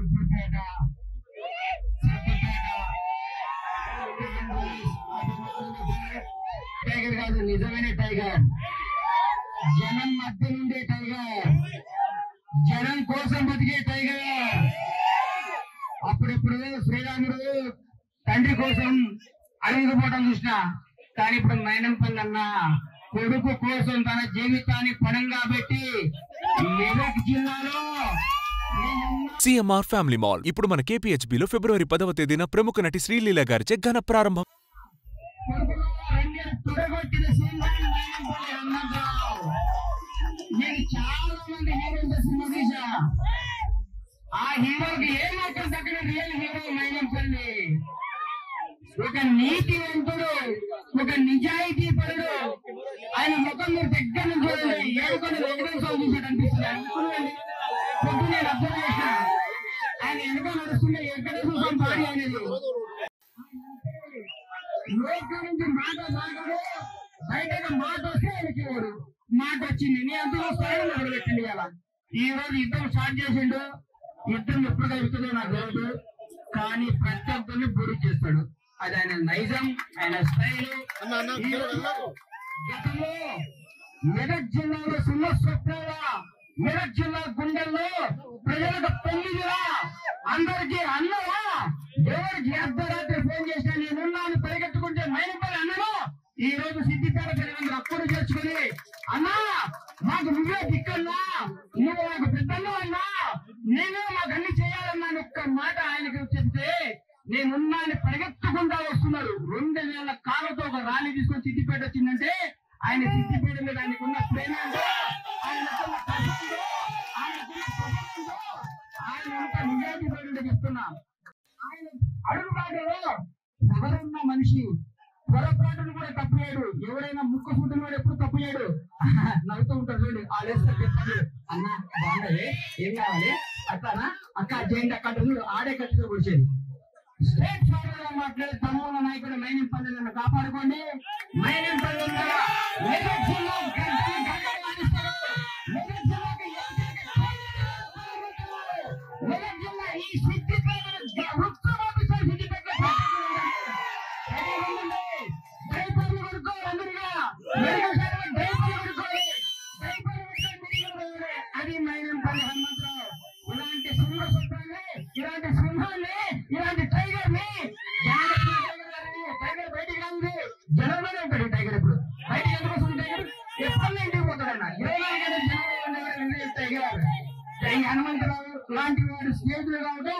ఉప్పుపేట tiger కాదు, నిజమైన tiger. జనం మధ్య నుండే టైగర్, జనం కోసం బతికే టైగర్. అప్పుడెప్పుడు శ్రీరాముడు తండ్రి కోసం అడుగుపోవడం చూసిన, కానీ ఇప్పుడు మైనంపల్లి అన్న కొడుకు కోసం తన జీవితాన్ని పణంగా పెట్టి మెదక్ జిల్లాలో సిఎంఆర్ ఫ్యామిలీ మాల్ ఇప్పుడు మన KPHBలో ఫిబ్రవరి 10వ తేదీన ప్రముఖ నటి శ్రీలీల గారిచే ఘన ప్రారంభం. నేను చాలా మంది హీరోలతో సినిమా తీసా. ఆ హీరోకి ఏమాత్రం తగ్గ రియల్ హీరో మైనంపల్లి. ఒక నీతివంతుడు, ఒక నిజాయితీ పరుడు. ఆయన ముఖం మీరు దగ్గర నుంచి చూడండి, ఏడుకొని వెంకటేశ్వర చూసాడు అనిపిస్తుంది. పొద్దునే అర్థం చేసిన ఆయన వెనక నడుస్తుంటే వెంకటేశ్వర భార్య అనేది లోకం నుంచి మాట మాట్లాడు, బయట మాట వస్తే ఆయనకి మాట వచ్చింది. నీ అంతలో స్థాయిలో మొదలుపెట్టింది. ఇలా ఈ రోజు యుద్ధం స్టార్ట్ చేసిండు. యుద్ధం ఎప్పుడు కలుగుతుందో నాకు తెలియదు, కానీ ప్రతి ఒక్కరిని బుడి చేస్తాడు. అది ఆయన నైజం, ఆయన స్టైల్. గతంలో మెదక్ జిల్లాలో సింహస్వప్నాల, మెదక్ జిల్లా గుండెల్లో ప్రజలకు పెళ్లిగా, అందరికీ అన్నవా, ఎవరికి అర్ధరాత్రి ఫోన్ చేసినా నేనున్నాను పరిగెత్తుకుంటే మైనంపల్లి అన్నను ఈ రోజు సిద్దిపేట ప్రజలందరూ అప్పుడు చేర్చుకుని, అన్నా మాకు నువ్వే దిక్కన్నా, నువ్వు మాకు పెద్దన్నా అన్నా, నేనే మాకు అన్ని చేయాలన్నా ఒక్క మాట ఆయనకు చెప్తే నేనున్నాను పరిగెత్తుకుంటా వస్తున్నారు. 2000 కాళ్ళతో ఒక ర్యాలీ తీసుకొని సిద్దిపేట వచ్చిందంటే ఆయన సిద్దిపేట మీద ఆయనకున్న ప్రేమ, ఆయనకున్న ఆయన నిజాయితీ పడి చెప్తున్నా. ఆయన అడుగుబాటులో ఎవరున్న మనిషి పొరపాటును కూడా తప్పేయడు. ఎవరైనా ముక్కు సూటును కూడా ఎప్పుడు తప్పేయడు. నవ్వుతూ ఉంటారు చూడండి. ఆ లేస్తే చెప్పాడు, అన్న బాగుండదు, ఏం కావాలి అట్లానా అక్క చేయండి అక్క ఆడే ఖర్చుతో కూర్చేది. స్టేట్ ఫార్వర్డ్ గా మాట్లాడే తమ్ముల నాయకుడు మైనంపల్లి నన్ను కాపాడుకోండి. మైనంపల్లి మెదక్ జిల్లా మెదక్ జిల్లా ఈ సిద్దిపేట అది మైనంపల్లి హనుమంతరావు. ఇలాంటి సింహ స్వప్నాన్ని, ఇలాంటి సింహాన్ని, ఇలాంటి టైగర్ ని టైగర్ బయటికి రాంది జనంలోనే ఉంటాడు. టైగర్ ఇప్పుడు బయటికి ఎందుకు వస్తుంది? టైగర్ ఎప్పటి ఇంటికి పోతాడన్న 24 గంటలు టైగర్. హనుమంతరావు లాంటి వాడు స్నేహితులు రావడం